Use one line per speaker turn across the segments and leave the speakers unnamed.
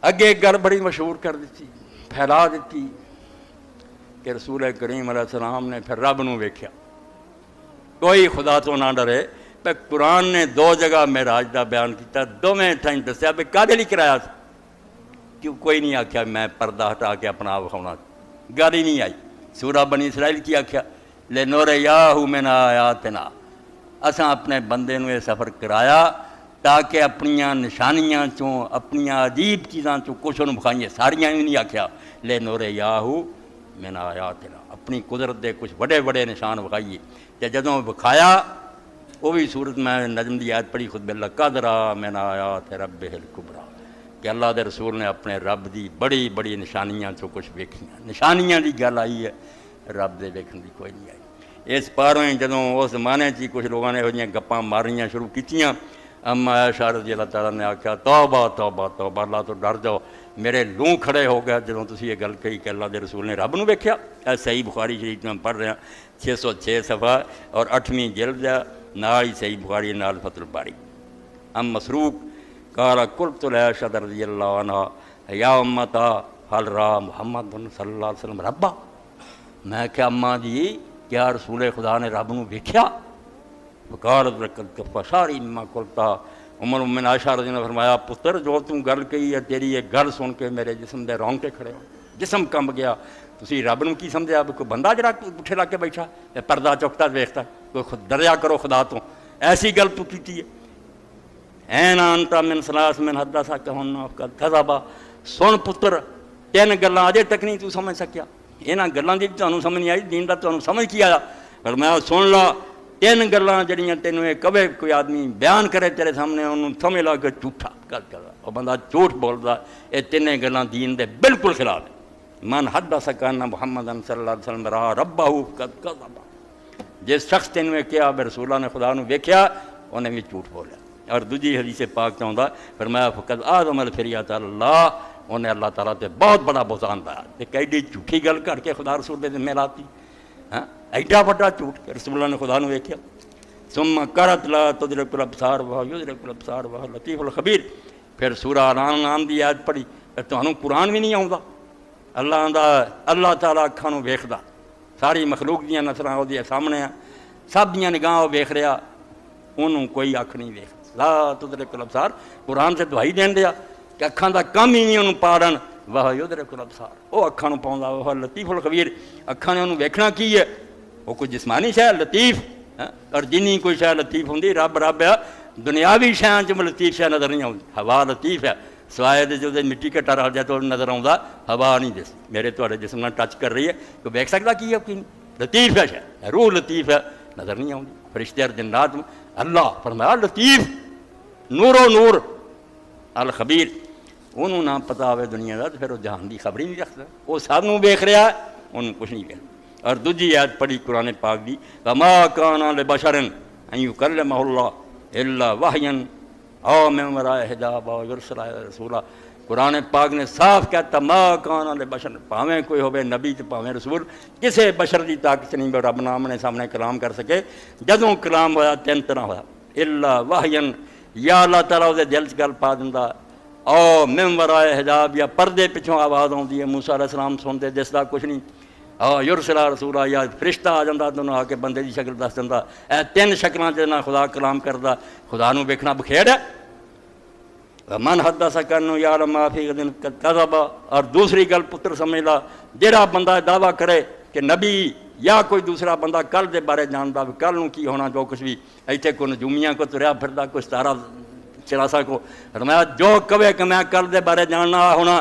اگے ایک گل بڑی مشہور کر دیتی، پھیلا دیتی کہ رسول کریم علیہ السلام نے پھر رب نو ویکھیا، کوئی خدا تو نہ ڈرے۔ پہ قرآن نے دو جگہ معراج دا بیان کیتا، دوویں تھائیں دسیا بھی کدے لئی کرایا تھا، کیوں کوئی نہیں آکھیا میں پردہ ہٹا کے اپنا آپ وکھاؤنا، گل ہی نہیں آئی۔ سورہ بنی اسرائیل کی آکھیا لِنُرِیَاهُ مِنْ آیَاتِنَا، اساں اپنے بندے نو یہ سفر کرایا تاکہ اپنیاں نشانیاں چوں اپنیاں عجیب چیزاں چوں کچھ انہوں بکھائیے، ساریاں ہی نہیں آکھیا لِنُرِیَاهُ مِنْ آیَاتِنَا، اپنی قدرت دے کچھ بڑے بڑے نشان بکھائیے۔ کہ جدوں بکھایا وہ بھی صورت میں نجم دی آیت پڑھی خود لَقَدْ رَأَىٰ مِنْ آیَاتِ رَبِّهِ الْكُبْرَىٰ، کہ اللہ دے رسول نے اپنے رب دی بڑی بڑی نشانیاں چوں کچھ ویکھیاں، نشانیاں دی گل آئی ہے، رب دے ویکھن دی کوئی نہیں آئی۔ اس پارویں جدوں اس زمانے چ کچھ لوگوں نے یہ گپاں مارنیاں شروع کیتیاں، اما عائشہ رضی اللہ تعالیٰ نے آکھیا توبہ توبہ توبہ، اللہ تو ڈر جاؤ، میرے لوں کھڑے ہو گیا جدوں تسی یہ گل کہی کہ اللہ دے رسول نے رب نو ویکھیا۔ اے صحیح بخاری شریف میں پڑھ رہے ہیں 606 صفحہ اور 8ویں جلد ہے، نال ہی صحیح بخاری نال فتح الباری۔ ام مسروق قال قلت لعائشہ رضی اللہ عنہ یا امتا حل را محمد صلی اللہ علیہ وسلم ربا، میں کہ اماں جی کیا رسول خدا نے رب نو ویکھیا؟ فقالت لقد کفى شعری مما قلت، ام المؤمنین عائشہ رضی اللہ عنہ نے فرمایا پتر جو تم گل کہی ہے تیری یہ گل سن کے میرے جسم دے رونگٹے کھڑے ہو، جسم کمب گیا۔ تسی رب نو کی سمجھا بھی کوئی بندہ جڑا پٹھے لا کے بیٹھا ہے پردہ چکتا ویکھتا ہے، کوئی خود ڈریا کرو خدا تو، ایسی گل تو کیتی ہے۔ این انت من ثلاث من حدثک فقد کذب، سن پتر تین گلاں اجے تک نہیں تو سمجھ سکیا، انہاں گلاں دی تانوں سمجھ نہیں آئی، دین دا تانوں سمجھ کی آیا؟ فرمایا سن لا تین گلاں جڑیاں تینوں یہ کبے کوئی آدمی بیان کرے تیرے سامنے انہوں سمجھ لا کہ جھوٹا گل کردا، اور بندہ جھوٹ بولدا، یہ تینیں گلاں دین دے بالکل خلاف ہے۔ من حدثک ان محمد صلی اللہ علیہ وسلم را ربہ فقد کذب، جس شخص تینوں کیا بے رسول اللہ نے خدا نو ویکھیا انہیں بھی جھوٹ بولیا۔ اور دوجی حدیث پاک چاہتا فرمایا فقد اعظم الفریۃ اللہ، انہیں اللہ تعالیٰ تے بہت بڑا بہتان پایا، کہ ایڈی جھوٹی گل کر کے خدا رسول دے ذمہ لاتی، ہاں ایڈا بڑا جھوٹ کہ رسول اللہ نے خدا نو ویکھیا۔ ثم قرأت لا تدرک الابصار وہو یدرک الابصار وہو لطیف الخبیر، پھر سورہ انعام دی آیت پڑھی، تانوں قرآن بھی نہیں آؤندا، اللہ تعالیٰ اکھاں نو ویکھدا، ساری مخلوق دیاں نظراں اودے سامنے ہیں، سب دیاں نگاہ وہ ویکھ رہا، انہوں کوئی اکھ نہیں ویکھ لا تدرک الابصار، قرآن سے دہائی دین دیا کہ اکھاں دا کم ہی نہیں انہوں پاڑن، وہ یدرک الابصار، وہ اکھاں نو پاؤندا، وہ لطیف الخبیر، اکھاں نے انہوں ویکھنا کی ہے، وہ کوئی جسمانی شے لطیف، اور جنی کوئی شے لطیف ہوندی، رب ہے، دنیاوی شیاں چ لطیف شے نظر نہیں آؤندی، ہوا لطیف ہے، سوائے جو مٹی کٹا رل جائے تو نظر آؤندا، ہوا نہیں دس میرے تہاڈے جسم نال ٹچ کر رہی ہے، کوئی ویکھ سکدا کی ہے کوئی لطیف ہے شے، روح لطیف ہے، نظر نہیں آؤندی، فرشتے اور جنات اللہ فرمایا لطیف، نور و نور الخبیر، انہوں نہ پتہ ہوئے دنیا کا تو پھر وہ جہان دی خبر ہی نہیں رکھتا، وہ سب نو ویکھ رہا ہے انہوں کچھ نہیں ویکھنا۔ اور دوجی آیت پڑھی قرآن پاک دی وما کان لبشر ان یکلمہ اللہ الا وحیا او من وراء حجاب او یرسل رسولا، قرآن پاک نے صاف کہتا ما کان لبشر، پاویں کوئی ہوئے نبی تے پاویں رسول، کسے بشر دی طاقت نہیں بھی رب نام نے سامنے کلام کر سکے، جدوں کلام ہویا تین طرح ہویا، الا وحیا یا اللہ تعالیٰ دے دل چ گل پا دیندا، او من وراء حجاب یا پردے پچھوں آواز آتی ہے، موسیٰ علیہ السلام سنتے دسدا کچھ نہیں، یرسل رسولا یا فرشتہ آ جاتا تو آ کے بندے دی شکل دس دینا، اے تین شکلاں جنا خدا کلام کردا، خدا نو ویکھنا بکھیڑ ہے۔ من حدثک انہ یعلم ما فی غد قد کذب، اور دوسری گل پتر سمجھ لا، جہاں بندہ دعویٰ کرے کہ نبی یا کوئی دوسرا بندہ کل دے بارے جانتا بھی کل نو کی ہونا، جو کچھ بھی ایتھے کوئی نجومیاں کو تریا پھردا، کوئی ستارہ چراسا کو، فرمایا جو کہے کہ میں کل دے بارے جاننا ہونا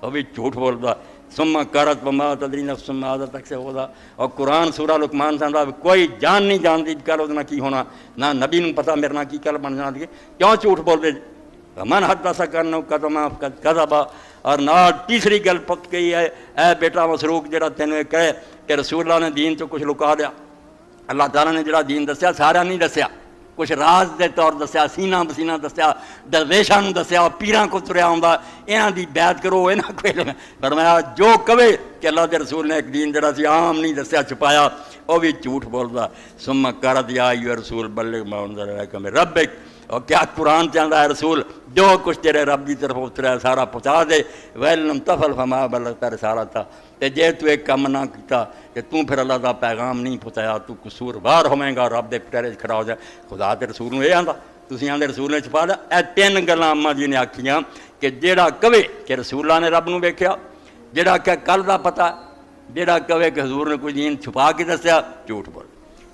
وہ بھی جھوٹ بولدا۔ ثم قرأت وما تدری نفس ماذا تکسب غدا، اور قرآن سورہ لقمان سندا کوئی جان نہیں جانتی کل وہ کی ہونا، نہ نبی نو پتہ میرے نال کی کل بن جاندی ہے، کیوں جھوٹ بول دے؟ من حدثک انہ قد کذب، اور نال تیسری گل پک گئی ہے، اے بیٹا مسروق جڑا تینوں کہے کہ رسول اللہ نے دین تو کچھ لکا دیا، اللہ تعالیٰ نے جڑا دین دسیا سارا نہیں دسیا، کچھ راز دے طور دسیا، سینہ بسینہ دسیا، درویشاں نو دسیا، پیراں کو تریا ہوندا، انہاں دی بیعت کرو، انہاں کو علم ہے۔ فرمایا جو کہے کہ اللہ دے رسول نے ایک دین جڑا سی عام نہیں دسیا چھپایا، وہ بھی جھوٹ بولدا۔ ثم قرأت یا ایھا الرسول بلغ ما انزل الیک من ربک، اور کیا قرآن چاہتا ہے رسول جو کچھ تیرے رب کی طرف اترا سارا پہنچا دے ویلم تفل فما بلغت رسالتہ تے جے تو ایک کم نہ کیتا کہ پھر اللہ دا پیغام نہیں پہنچایا تو قصوروار ہوئیں گا رب دے پیرے کھڑا ہو جائے خدا تے رسول نوں یہ آندا تسی آندے رسول نے چھپا دیا اے تین گلاں اماں جی نے آکھیاں کہ جیڑا کہے کہ رسولاں نے رب نوں ویکھیا جیڑا کہ کل دا پتہ جیڑا کہے کہ حضور نے کوئی دین چھپا کے دسیا جھوٹ بول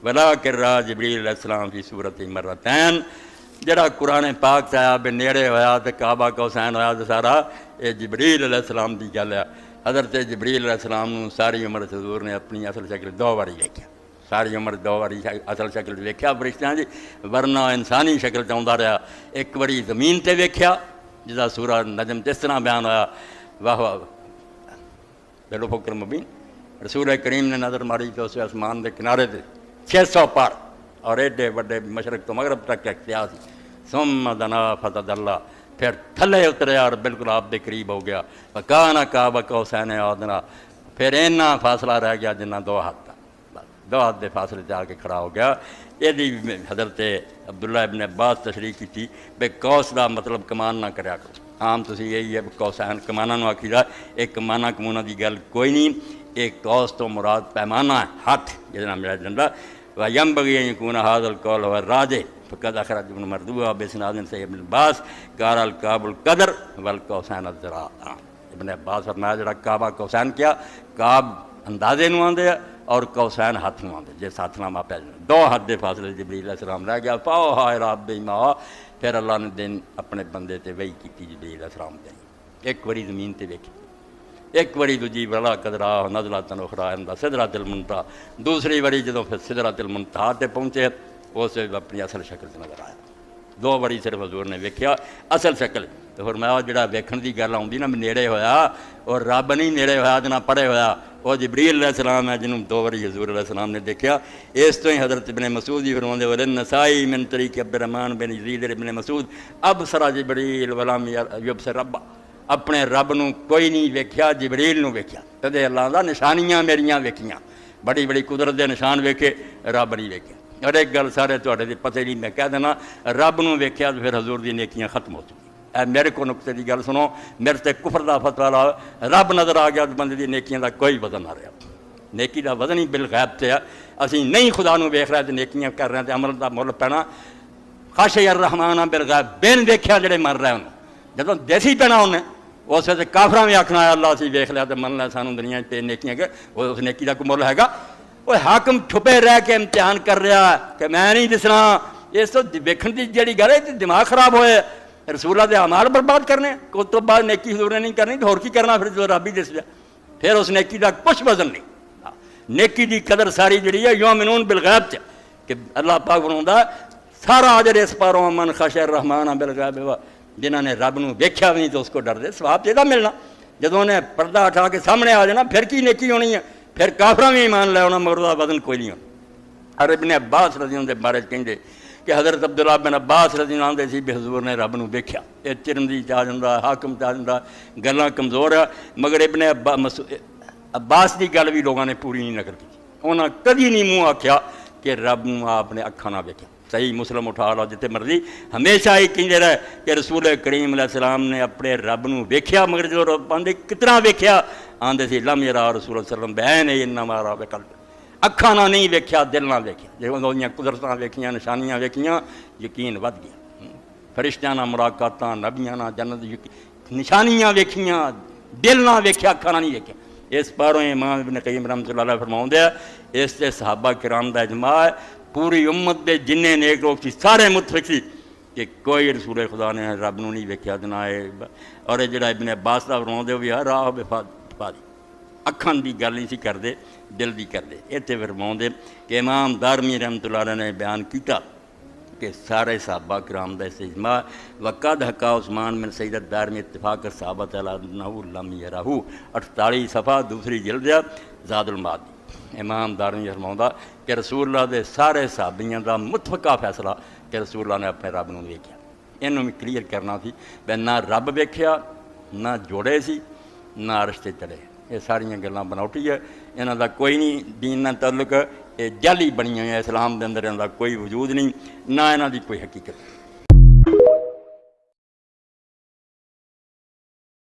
ولاکن را جبریل علیہ السلام فی صورت مرتین جڑا قرآن پاک سے آیا بے نیڑے ہویا تو کعبہ کا حسین ہویا تو سارا یہ جبریل علیہ السلام دی گل ہے حضرت جبریل علیہ السلام نوں ساری عمر حضور نے اپنی اصل شکل دو باری ویکھیا ساری عمر دو باری اصل شکل ویکھیا فرشتیاں دی ورنہ انسانی شکل تے آندا رہا ایک باری زمین تے ویکھیا جدا سورہ نجم جس طرح بیان ہویا واہ بالافق المبین رسول کریم نے نظر ماری تو اس آسمان دے کنارے تے 600 پار اور ایڈے بڑے مشرق تو مغرب تک اختیار سی ثم دنا فتدلی پھر تھلے اترے اور بالکل آپ دے قریب ہو گیا وکانا کعبہ کا حسین ادنا پھر اینا فاصلہ رہ گیا جنہ دو ہاتھ تھا دو ہاتھ دے فاصلے سے آ کے کھڑا ہو گیا یہ حضرت عبداللہ ابن عباس تشریح کی تھی بے قوس دا مطلب کمان نہ کریا کرو عام تسی یہی ہے قوسین کمانا نو آکھی دا ایک کمانا کمونہ دی گل کوئی نہیں ایک قوس تو مراد پیمانہ ہے ہاتھ جتنا میرا جنڈا وَيَنْبَغِي أَنْ يَكُونَ هَذَا الْقَوْلُ هُوَ الرَّاجِحُ فَقَدْ أَخْرَجَ ابْنُ مَرْدُويَةَ بِإِسْنَادٍ صَحِيحٍ ابن عباس قال الكعب القدر والقوسین الذراع ابن عباس فرمایا جڑا کعبہ قوسین کیا کعب اندازے نو آندے اور قوسین ہاتھ نو آندے جس ہاتھ نام آپ دو ہاتھ دے فاصلے جبریل علیہ السلام رہ گیا فَأَوْحَىٰ إِلَىٰ عَبْدِهِ مَا أَوْحَىٰ پھر اللہ نے دن اپنے بندے تے وحی کیتی جبریل علیہ السلام تے ایک وری زمین تے ویکھی ایک وری دوجی ولا قدرا نزلۃ اخری عند سدرۃ المنتہی دوسری وری جدوں پھر سدرۃ المنتہی تے پہنچے اس اپنی اصل شکل تے نظر آیا دو وری صرف حضور نے ویکھیا اصل شکل تو فرمایا جڑا ویکھن دی گل آوندی نا نیڑے ہویا اور رب نہیں نیڑے ہویا جنا پڑے ہویا وہ جبریل علیہ السلام ہے جنہوں دو وری حضور علیہ السلام نے دیکھا اس تو ہی حضرت ابن مسعود ہی فرماندے وللنسائی من طریق عبد الرحمن بن یزید ابن مسعود ابصر جبریل ولم یبصر رب اپنے رب نو کوئی نہیں ویکھیا جبریل نو ویکھیا تے اللہ دا نشانیاں میریاں ویکھیاں بڑی بڑی قدرت دے نشان ویکھے رب نہیں ویکھیا اور ایک گل سارے تواڈے دے پتہ نہیں میں کہہ دینا رب نو ویکھیا تو پھر حضور دی نیکیاں ختم ہو چکی اے میرے کو نقطے دی گل سنو میرے تے کفر دا فتوی لا رب نظر آ گیا تو بندے دی نیکیاں دا کوئی وزن نہ رہا نیکی دا وزن ہی بالغیب تے ہے اسی نہیں خدا نو ویکھ رہے تے نیکیاں کر رہے تے عمل دا مول پینا خاشع الرحمن بالغیب بین ویکھیا جڑے مر رہے ہن جدوں دیسی پینا انہیں اس ویسے کافراں بھی آکھنا ہے اللہ اسی ویکھ لیا تے من لیا سانوں دنیا تے نیکیاں کہ اس نیکی دا کوئی مول ہے گا وہ حاکم چھپے رہ کے امتحان کر رہا ہے کہ میں نہیں دسنا اس تو ویکھن دی جڑی گل ہے دماغ خراب ہوئے رسولہ دے اعمال برباد کرنے اس تو بعد نیکی حضور نے نہیں کرنی تو اور کی کرنا پھر جو رب ہی دس دیا پھر اس نیکی دا کچھ وزن نہیں نیکی دی قدر ساری جڑی ہے یؤمنون بالغیب چ کہ اللہ پاک فرماوندا سارا اجر اس پاروں من خشع الرحمن بالغیب جنہاں نے رب نو ویکھیا نہیں تو اس کو ڈر دے ثواب تے دا ملنا جدوں نے پردہ اٹھا کے سامنے آ جانا پھر کی نیکی ہونی ہے پھر کافراں بھی ایمان لے آنا مگر دا وزن کوئی نہیں ہونا اور ابن عباس رضی اللہ عنہ دے بارے کہندے کہ حضرت عبداللہ بن عباس رضی اللہ عنہ دے سی بھی حضور نے رب نو ویکھیا یہ ترمذی چ آ جاندا حاکم چ آ جاندا گلاں کمزور ہے مگر ابن عباس دی گل بھی لوگاں نے پوری نہیں نقل کی انہاں کدی نہیں منہ آکھیا کہ رب نو آپ نے اکھاں نہ ویکھیا صحیح مسلم اٹھا لو جتے مرضی ہمیشہ ہی کہندے رہے کہ رسول کریم علیہ السلام نے اپنے رب نو ویکھیا مگر جو رب آندے کتنا ویکھیا آندے سی لم یرا رسول اللہ صلی اللہ علیہ وسلم بعین انما را بقلب اکھاں نہ نہیں ویکھیا دل نہ ویکھیا جدوں دیاں قدرتاں ویکھیاں نشانیاں ویکھیاں یقین ود گیا فرشتیاں نال ملاقاتاں نبیاں نال جنت نشانیاں ویکھیاں دل نہ ویکھیا اکھاں نہ نہیں ویکھیا اس پاروں امام ابن قیم رحمۃ اللہ علیہ فرماؤندے ہیں اس تے صحابہ کرام دا اجماع ہے پوری امت دے جننے نیک لوگ سی سارے متفق سی کہ کوئی رسول خدا نے رب نو نہیں ویکھیا نہ اور جڑا ابن عباس دا فرماؤندے وہ یار راہ بفادی اکھاں دی گل نہیں سی کردے دل دی کردے اتنے فرماؤندے کہ امام دارمی رحمۃ اللہ علیہ نے بیان کیتا کہ سارے صحابہ کرام دا اس اجماع وقد حکا عثمان بن سید الدارمی اتفاق صحابہ علی انہ لم یرہ 48 صفحہ دوسری جلد زاد المعاد امام دارمی فرماؤندا کہ رسول اللہ دے سارے صحابیاں دا متفقہ فیصلہ کہ رسول اللہ نے اپنے رب نو ویکھیا اینوں بھی کلیئر کرنا سی بے نہ رب ویکھیا نہ جوڑے سی نہ رشتے چڑھے یہ ساریاں گلاں بناوٹی ہے انہاں دا کوئی نہیں دین نال تعلق یہ جعلی بنی ہوئی ہے اسلام دے اندر انہاں دا کوئی وجود نہیں نہ انہاں دی کوئی حقیقت